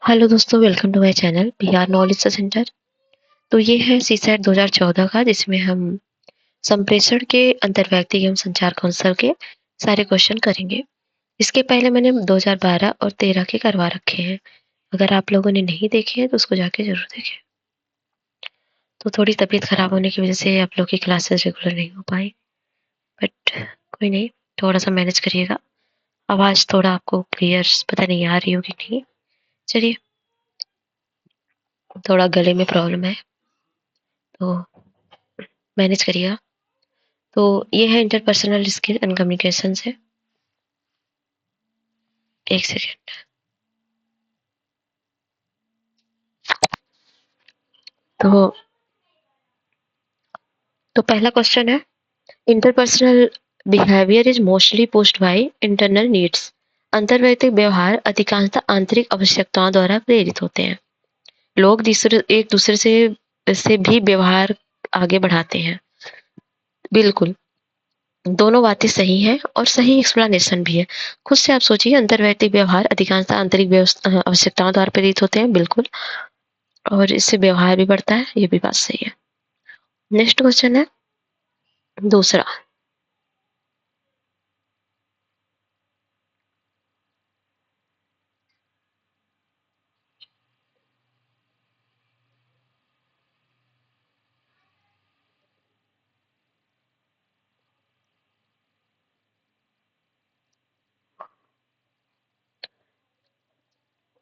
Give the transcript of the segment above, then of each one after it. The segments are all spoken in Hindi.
हेलो दोस्तों, welcome to my channel Bihar knowledge centre. तो ये है सीसैट 2014 का, जिसमें हम संप्रेषण के अंतर्व्यक्ति एवं संचार कौशल के सारे क्वेश्चन करेंगे। इसके पहले मैंने 2012 और 13 के करवा रखे हैं। अगर आप लोगों ने नहीं देखे हैं तो उसको जाके जरूर देखें। तो थोड़ी तबीयत खराब होने की वजह से आप लोग की क्लासेस रेगुलर नहीं हो पाई, बट कोई नहीं, थोड़ा सा मैनेज करिएगा। आवाज़ थोड़ा आपको क्लियर पता नहीं आ रही होगी, नहीं? चलिए, थोड़ा गले में प्रॉब्लम है तो मैनेज करिएगा। तो ये है इंटरपर्सनल स्किल एंड कम्युनिकेशन से। एक सेकेंड। तो पहला क्वेश्चन है, interpersonal behaviour is mostly post by internal needs. अंतर्वैयक्तिक व्यवहार अधिकांशतः आंतरिक आवश्यकताओं द्वारा प्रेरित होते हैं। लोग एक दूसरे से भी व्यवहार आगे बढ़ाते हैं। बिल्कुल, दोनों बातें सही हैं और सही एक्सप्लेनेशन भी है। खुद से आप सोचिए, अंतर्वैयक्तिक व्यवहार अधिकांशतः आंतरिक आवश्यकताओं द्वारा प्रेरित होते हैं, बिल्कुल। और इससे व्यवहार भी बढ़ता है, ये भी बात सही है। नेक्स्ट क्वेश्चन है दूसरा।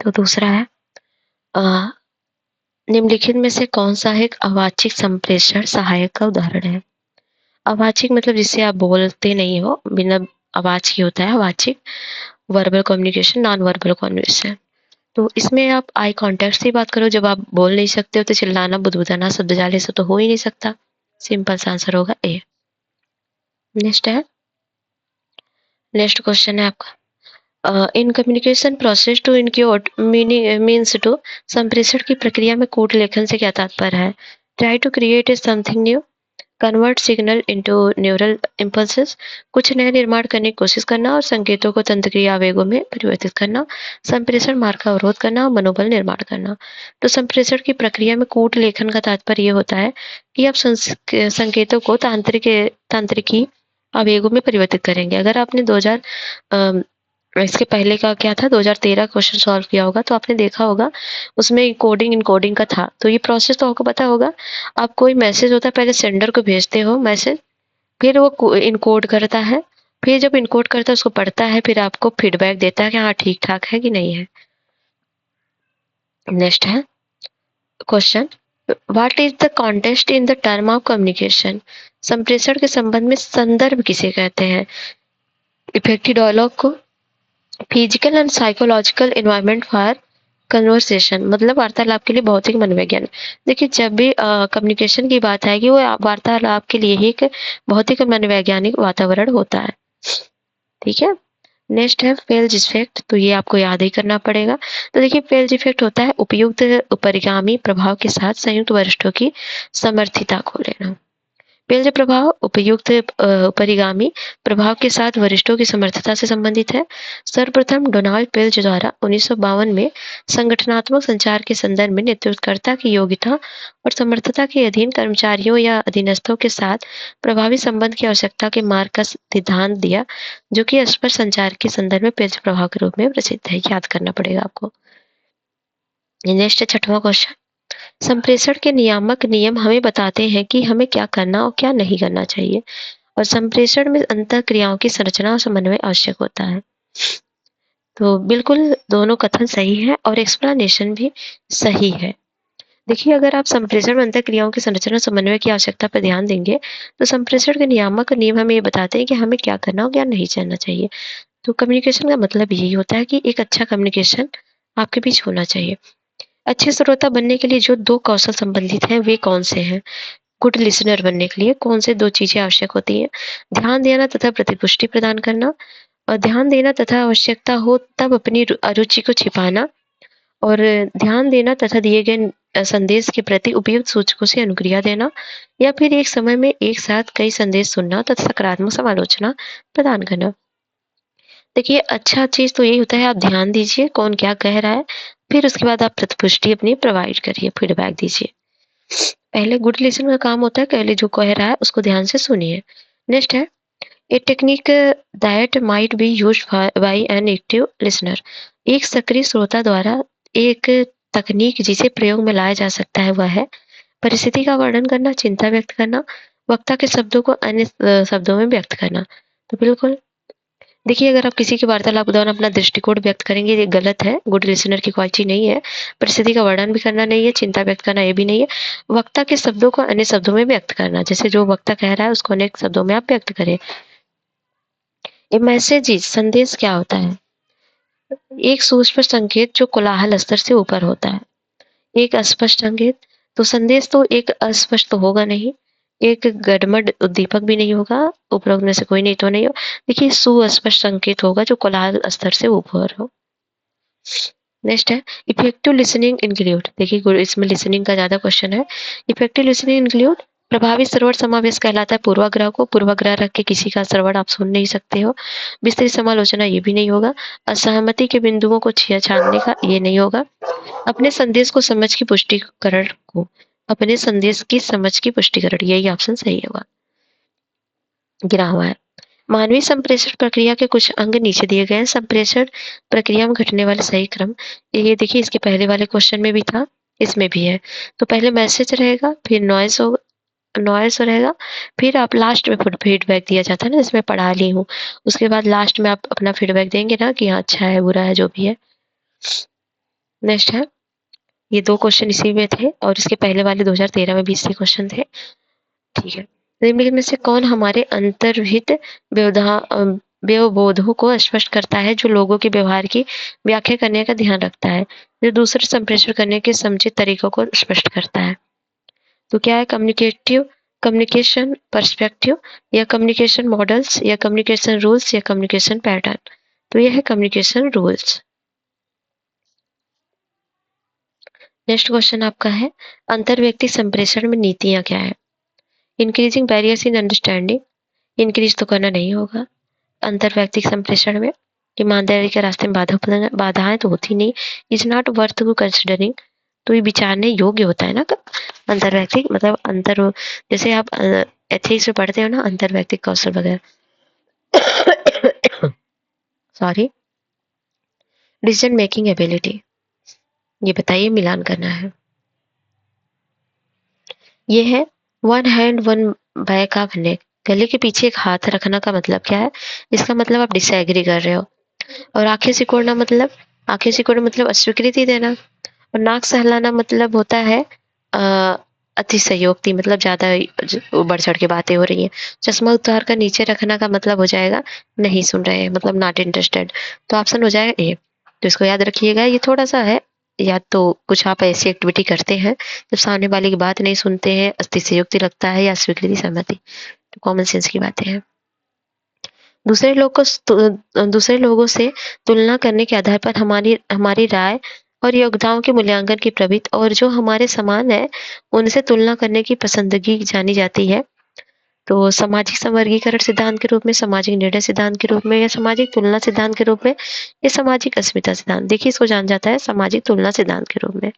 तो दूसरा है, अ, निम्नलिखित में से कौन सा एक अवाच्यिक संप्रेषण सहायक का उदाहरण है? अवाच्यिक मतलब जिससे आप बोलते नहीं हो, बिना आवाज की होता है अवाच्यिक। Verbal communication, non verbal communication. तो इसमें आप आई कांटेक्ट से बात करो। जब आप बोल नहीं सकते हो तो चिल्लाना, बुदबुदाना, शब्द जाले से तो हो ही नहीं सकता। सिंपल सा आंसर होगा ए। नेक्स्ट है, नेक्स्ट क्वेश्चन है आपका, in communication process to encode means to. संप्रेषण की प्रक्रिया में कोड लेखन से क्या तात्पर्य है? Try to create a something new, convert signal into neural impulses. कुछ नया निर्माण करने की कोशिश करना और संकेतों को तंत्रिका आवेगों में परिवर्तित करना। संप्रेषण मार्ग का अवरोध करना और मनोबल निर्माण करना। तो संप्रेषण की प्रक्रिया में कूट लेखन का तात्पर्य ये होता है कि आप संकेतों को तांत्रिकी आवेगों में परिवर्तित करेंगे। अगर आपने 2000 इसके पहले का क्या था, 2013 क्वेश्चन सॉल्व किया होगा तो आपने देखा होगा, उसमें कोडिंग इनकोडिंग का था। तो ये प्रोसेस तो आपको पता होगा। आप कोई मैसेज होता है, पहले सेंडर को भेजते हो मैसेज, फिर वो इनकोड करता है, फिर जब इनकोड करता है उसको पढ़ता है, फिर आपको फीडबैक देता है कि हाँ ठीक ठाक है कि नहीं है। नेक्स्ट है question, what is the context in the term of communication? संप्रेषण के संबंध में संदर्भ किसे कहते हैं? इफेक्टिव डायलॉग को, physical and psychological environment for conversation, मतलब वार्तालाप के लिए भौतिक मनोविज्ञान। देखिए, जब भी कम्युनिकेशन की बात आएगी, वो वार्तालाप के लिए ही एक भौतिक और मनोवैज्ञानिक वातावरण होता है। ठीक है। नेक्स्ट है फेल्ज इफेक्ट, तो ये आपको याद ही करना पड़ेगा। तो देखिए, फेल्ज इफेक्ट होता है उपयुक्त परिगामी प्रभाव के साथ संयुक्त वरिष्ठों की समर्थिता को लेना। पेल्ज प्रभाव उपयुक्त परिगामी प्रभाव के साथ वरिष्ठों की समर्थता से संबंधित है। सर्वप्रथम डोनाल्ड पेल्ज द्वारा 1952 में संगठनात्मक संचार के संदर्भ में नेतृत्वकर्ता की योग्यता और समर्थता के अधीन कर्मचारियों या अधीनस्थों के साथ प्रभावी संबंध की आवश्यकता के मार्ग का सिद्धांत दिया, जो कि स्पष्ट संचार के संदर्भ में पेल्ज प्रभाव के रूप में प्रसिद्ध है। याद करना पड़ेगा आपको। नेक्स्ट, छठवां क्वेश्चन, संप्रेषण के नियामक नियम हमें बताते हैं कि हमें क्या करना और क्या नहीं करना चाहिए, और संप्रेषण में अंतःक्रियाओं की संरचना और समन्वय आवश्यक होता है। तो बिल्कुल दोनों कथन सही है और एक्सप्लेनेशन भी सही है। देखिए, अगर आप संप्रेषण में अंतःक्रियाओं की संरचना और समन्वय की आवश्यकता पर ध्यान देंगे, तो संप्रेषण के नियामक नियम हमें ये बताते हैं कि हमें क्या करना और क्या नहीं करना चाहिए। तो कम्युनिकेशन का मतलब यही होता है कि एक अच्छा कम्युनिकेशन आपके बीच होना चाहिए। अच्छे श्रोता बनने के लिए जो 2 कौशल संबंधित हैं, वे कौन से हैं? गुड लिसनर बनने के लिए कौन से 2 चीज़ें आवश्यक होती हैं? ध्यान देना तथा प्रतिपुष्टि प्रदान करना, और ध्यान देना तथा आवश्यकता हो तब अपनी अरुचि को छिपाना, और ध्यान देना तथा दिए गए संदेश के प्रति उपयुक्त सूचकों से अनुक्रिया देना, या फिर एक समय में एक साथ कई संदेश सुनना तथा सकारात्मक समालोचना प्रदान करना। देखिए, अच्छा चीज़ तो यही होता है, आप ध्यान दीजिए कौन क्या कह रहा है, फिर उसके बाद आप प्रतिपुष्टि अपनी प्रोवाइड करिए, फीडबैक दीजिए। पहले गुड लिसनर का काम होता है, पहले जो कह रहा है उसको ध्यान से सुनिए। नेक्स्ट है a technique that might be used by an active listener. एक सक्रिय श्रोता द्वारा एक तकनीक जिसे प्रयोग में लाया जा सकता है वह है परिस्थिति का वर्णन करना, चिंता व्यक्त करना, वक्ता के शब्दों को अन्य शब्दों में व्यक्त करना। तो बिल्कुल देखिए, अगर आप किसी की वार्तालाप के दौरान अपना दृष्टिकोण व्यक्त करेंगे, ये गलत है, गुड लिसनर की क्वालिटी नहीं है। परिस्थिति का वर्णन भी करना नहीं है, चिंता व्यक्त करना ये भी नहीं है। वक्ता के शब्दों को अन्य शब्दों में व्यक्त करना, जैसे जो वक्ता कह रहा है उसको अनेक शब्दों में आप व्यक्त करें। ये मैसेज संदेश क्या होता है? एक सुस्पष्ट संकेत जो कोलाहल स्तर से ऊपर होता है। एक अस्पष्ट संकेत, तो संदेश तो एक अस्पष्ट तो होगा नहीं, एक गडमड उद्दीपक भी नहीं होगा, उपरोक्त में से कोई नहीं तो नहीं हो। देखिए, सुस्पष्ट संकेत होगा जो कोलाहल स्तर से ऊपर हो। नेक्स्ट है इफेक्टिव लिसनिंग इंक्लूड। देखिए, इसमें लिसनिंग का ज्यादा क्वेश्चन है। इफेक्टिव लिसनिंग इंक्लूड प्रभावी श्रवण समावेश कहलाता है पूर्वाग्रह को। पूर्वाग्रह रख के किसी का श्रवण आप सुन नहीं सकते हो। विस्तृत समालोचना ये भी नहीं होगा। असहमति के बिंदुओं को छानने का ये नहीं होगा। अपने संदेश को समझ की पुष्टिकरण को अपने संदेश की समझ की पुष्टिकरण, यही ऑप्शन सही होगा। गिरा हुआ है मानवीय संप्रेषण प्रक्रिया के कुछ अंग नीचे दिए गए हैं। संप्रेषण प्रक्रिया में घटने वाले सही क्रम, ये देखिए इसके पहले वाले क्वेश्चन में भी था, इसमें भी है। तो पहले मैसेज रहेगा, फिर नॉइस रहेगा, फिर आप लास्ट में फीडबैक दिया जाता है ना, इसमें पढ़ा ली हूँ। उसके बाद लास्ट में आप अपना फीडबैक देंगे ना कि हाँ अच्छा है बुरा है जो भी है। नेक्स्ट है, ये 2 क्वेश्चन इसी में थे और इसके पहले वाले 2013 में भी इसी क्वेश्चन थे। ठीक है। निम्नलिखित में से कौन हमारे अंतर्विहित व्यवबोधों को स्पष्ट करता है, जो लोगों के व्यवहार की व्याख्या करने का ध्यान रखता है, जो दूसरे संप्रेषण करने के समुचित तरीकों को स्पष्ट करता है? तो क्या है कम्युनिकेशन पर्सपेक्टिव या कम्युनिकेशन मॉडल्स या कम्युनिकेशन रूल्स या कम्युनिकेशन पैटर्न? तो यह है कम्युनिकेशन रूल्स। नेक्स्ट क्वेश्चन आपका है अंतर्व्यक्ति संप्रेषण में नीतियां क्या है? Increasing barriers in understanding, increase तो करना नहीं होगा। अंतर्वैयक्तिक संप्रेषण में ईमानदारी के रास्ते में बाधाएं तो होती नहीं। Is not worth to considering, तो ये विचारने योग्य होता है ना। अंतर्वैयक्तिक मतलब अंतर, जैसे आप एथिक्स में पढ़ते हो ना अंतर्वैयक्तिक कौशल वगैरह। सॉरी, डिसीजन मेकिंग एबिलिटी, ये बताइए मिलान करना है। ये है one hand one back of neck, गले के पीछे एक हाथ रखना का मतलब क्या है? इसका मतलब आप डिसएग्री कर रहे हो। और आंखें सिकोड़ना मतलब, आंखें सिकोड़ना मतलब अस्वीकृति देना। और नाक सहलाना मतलब होता है अतिशयोक्ति, मतलब ज्यादा बढ़ चढ़ के बातें हो रही हैं। चश्मा उतार कर नीचे रखना का मतलब हो जाएगा नहीं सुन रहे हैं, मतलब नॉट इंटरेस्टेड। तो ऑप्शन हो जाएगा ए। तो इसको याद रखिएगा, ये थोड़ा सा है, या तो कुछ आप ऐसी एक्टिविटी करते हैं जब सामने वाले की बात नहीं सुनते हैं, अतिशयोक्ति लगता है या स्वीकृति सहमति। तो कॉमन सेंस की बातें हैं। दूसरे लोगों से तुलना करने के आधार पर हमारी हमारी राय और योग्यताओं के मूल्यांकन की प्रवृत्ति, और जो हमारे समान है उनसे तुलना करने की पसंदगी जानी जाती है। तो सामाजिक संवर्गीकरण सिद्धांत के रूप में, सामाजिक निर्णय सिद्धांत के रूप में, या सामाजिक तुलना सिद्धांत के रूप में, या सामाजिक अस्मिता सिद्धांत। देखिए, इसको जान जाता है सामाजिक तुलना सिद्धांत के रूप में।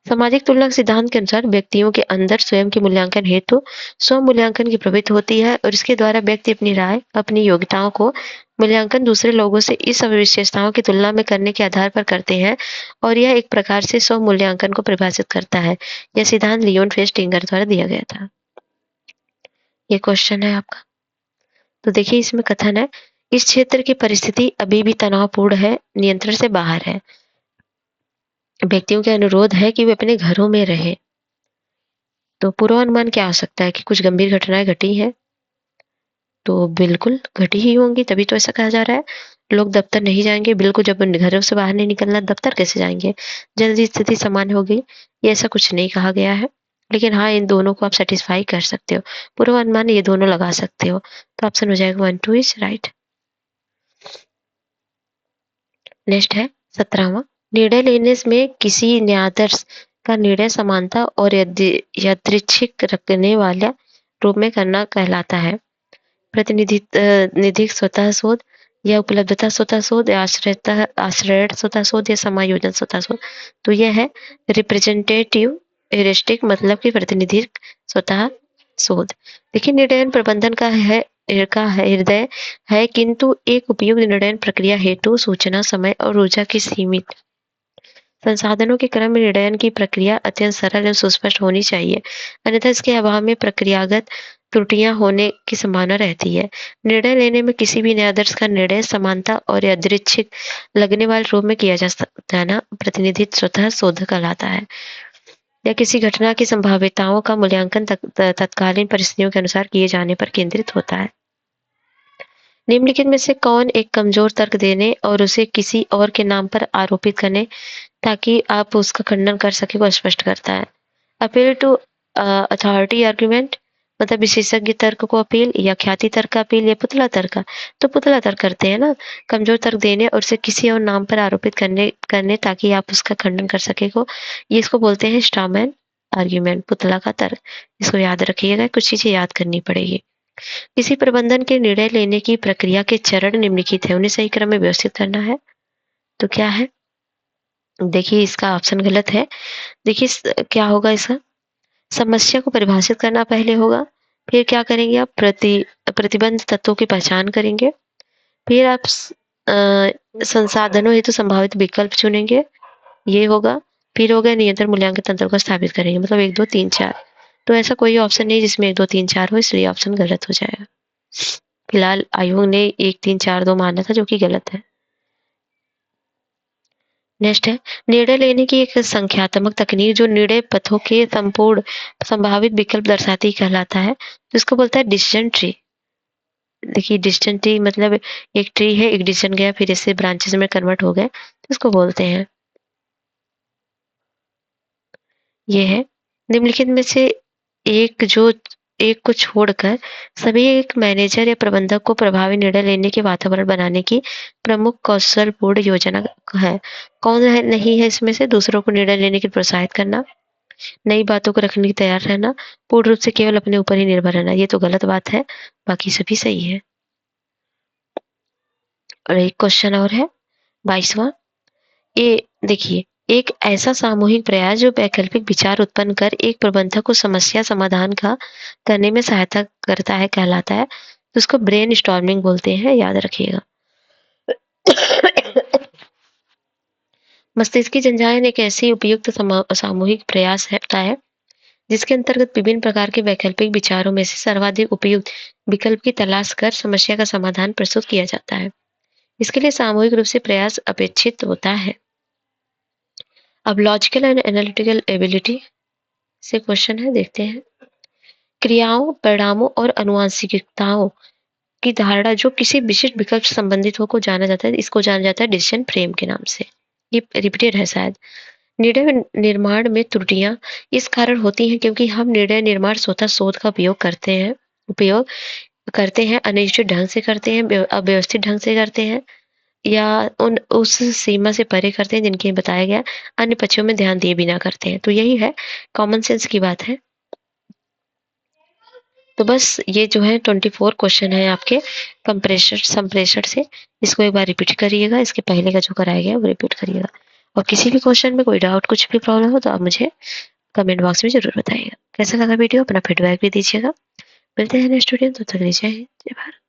सामाजिक तुलना सिद्धांत के अनुसार व्यक्तियों के अंदर स्वयं के मूल्यांकन हेतु स्व मूल्यांकन की प्रवृत्ति होती है, और इसके द्वारा व्यक्ति अपनी राय, अपनी योग्यताओं को मूल्यांकन दूसरे लोगों से इस विशेषताओं की तुलना में करने के आधार पर करते हैं, और यह एक प्रकार से स्व मूल्यांकन को परिभाषित करता है। यह सिद्धांत लियोन फेस्टिंगर द्वारा दिया गया था। ये क्वेश्चन है आपका। तो देखिए, इसमें कथन है इस क्षेत्र की परिस्थिति अभी भी तनावपूर्ण है, नियंत्रण से बाहर है। व्यक्तियों के अनुरोध है कि वे अपने घरों में रहें। तो पूर्वानुमान क्या हो सकता है कि कुछ गंभीर घटनाएं घटी हैं? तो बिल्कुल घटी ही होंगी, तभी तो ऐसा कहा जा रहा है। लोग दफ्तर नहीं जाएंगे, बिल्कुल जब घरों से बाहर नहीं निकलना, दफ्तर कैसे जाएंगे? जल्दी स्थिति सामान्य हो गई, ये ऐसा कुछ नहीं कहा गया है। लेकिन हाँ, इन दोनों को आप सेटिस्फाई कर सकते हो, पूर्वानुमान ये दोनों लगा सकते हो। तो ऑप्शन हो जाएगा 1 2 इज राइट। नेक्स्ट है 17वां, निर्णय लेने में किसी न्यायाधीश का निर्णय समानता और यादृच्छिक रखने वाला रूप में करना कहलाता है। प्रतिनिधित्व स्वतः शोध, या उपलब्धता स्वतः शोध या आश्रय स्वतः शोध या समायोजन स्वतः शोध। तो यह है रिप्रेजेंटेटिव हेरिस्टिक, मतलब कि प्रतिनिधिक स्वतः शोध। देखिए निर्णय प्रबंधन का हृदय है, किंतु एक उपयुक्त निर्णय प्रक्रिया हेतु सूचना, समय और ऊर्जा की सीमित संसाधनों के क्रम में निर्णय की प्रक्रिया अत्यंत सरल एवं सुस्पष्ट होनी चाहिए, अन्यथा इसके अभाव में प्रक्रियागत त्रुटियां होने की संभावना रहती है। निर्णय लेने में किसी भी नए आदर्श का निर्णय समानता और यादृच्छिक लगने वाले रूप में किया जा सकता है ना, प्रतिनिधित्व स्वतः शोध कहलाता है। या किसी घटना की संभाव्यताओं का मूल्यांकन तत्कालीन परिस्थितियों के अनुसार किए जाने पर केंद्रित होता है। निम्नलिखित में से कौन एक कमजोर तर्क देने और उसे किसी और के नाम पर आरोपित करने ताकि आप उसका खंडन कर सके को स्पष्ट करता है? अपील टू अथॉरिटी आर्ग्यूमेंट, मतलब विशेषज्ञ तर्क को अपील, या ख्याति तर्क का अपील, या पुतला तर्क का? तो पुतला तर्क करते हैं ना, कमजोर तर्क देने और उसे किसी और नाम पर आरोपित करने ताकि आप उसका खंडन कर सके को, ये इसको बोलते हैं स्ट्रॉमैन आर्ग्यूमेंट, पुतला का तर्क। इसको याद रखिएगा, कुछ चीजें याद करनी पड़ेगी। किसी प्रबंधन के निर्णय लेने की प्रक्रिया के चरण निम्नलिखित है, उन्हें सही क्रम में व्यवस्थित करना है। तो क्या है? देखिए इसका ऑप्शन गलत है। देखिए क्या होगा इसका? समस्या को परिभाषित करना पहले होगा, फिर क्या करेंगे आप? प्रतिबंध तत्वों की पहचान करेंगे, फिर आप संसाधनों हेतु संभावित विकल्प चुनेंगे, ये होगा। फिर हो गया नियंत्रण मूल्यांकन तंत्र को स्थापित करेंगे, मतलब 1 2 3 4। तो ऐसा कोई ऑप्शन नहीं जिसमें 1 2 3 4 हो, इसलिए ऑप्शन गलत हो जाएगा। फिलहाल आयोग ने 1 3 4 2 माना था, जो कि गलत है। नेक्स्ट है निर्णय लेने की एक संख्यात्मक तकनीक जो निर्णय पथों के संपूर्ण संभावित विकल्प दर्शाती कहलाता है, तो इसको बोलता है डिसीजन ट्री। देखिए डिसीजन ट्री मतलब एक ट्री है, एक डिसीजन गया, फिर इससे ब्रांचेस में कन्वर्ट हो गए, तो इसको बोलते हैं। ये है निम्नलिखित में से एक को छोड़कर सभी एक मैनेजर या प्रबंधक को प्रभावी निर्णय लेने के वातावरण बनाने की प्रमुख कौशलपूर्ण योजना है। कौन है नहीं है इसमें से? दूसरों को निर्णय लेने के लिए प्रोत्साहित करना, नई बातों को रखने की तैयार रहना, पूर्ण रूप से केवल अपने ऊपर ही निर्भर रहना। ये तो गलत बात है, बाकी सभी सही है। और एक क्वेश्चन और है 22वां। ये देखिए एक ऐसा सामूहिक प्रयास जो वैकल्पिक विचार उत्पन्न कर एक प्रबंधक को समस्या समाधान का करने में सहायता करता है कहलाता है, तो उसको ब्रेन स्टॉर्मिंग बोलते हैं, याद रखिएगा। मस्तिष्क जंजायन एक ऐसी उपयुक्त सामूहिक प्रयास होता है जिसके अंतर्गत विभिन्न प्रकार के वैकल्पिक विचारों में से सर्वाधिक उपयुक्त विकल्प की तलाश कर समस्या का समाधान प्रस्तुत किया जाता है। इसके लिए सामूहिक रूप से प्रयास अपेक्षित होता है। अब लॉजिकल एंड एनालिटिकल एबिलिटी से क्वेश्चन है, देखते हैं। क्रियाओं, परिणामों और आनुवंशिकताओं की धारणा जो किसी विशिष्ट विकल्प से संबंधित हो को जाना जाता है, इसको जाना जाता है डिसीजन फ्रेम के नाम से। ये रिपीटेड है शायद। निर्णय निर्माण में त्रुटियां इस कारण होती हैं क्योंकि हम निर्णय निर्माण स्वतः शोध का उपयोग करते हैं, अनिश्चित ढंग से करते हैं, अव्यवस्थित ढंग से करते हैं, या उस सीमा से परे करते हैं जिनके बताया गया अन्य पक्षों में ध्यान दिए बिना करते हैं। तो यही है, कॉमन सेंस की बात है। तो बस ये जो है 24 क्वेश्चन है आपके संप्रेषण से। इसको एक बार रिपीट करिएगा, इसके पहले का जो कराया गया वो रिपीट करिएगा। और किसी भी क्वेश्चन में कोई डाउट, कुछ भी प्रॉब्लम हो तो आप मुझे कमेंट बॉक्स में जरूर बताइएगा। कैसा लगा वीडियो, अपना फीडबैक भी दीजिएगा। मिलते हैं नेक्स्ट वीडियो, तब तक जय हिंद, जय भारत।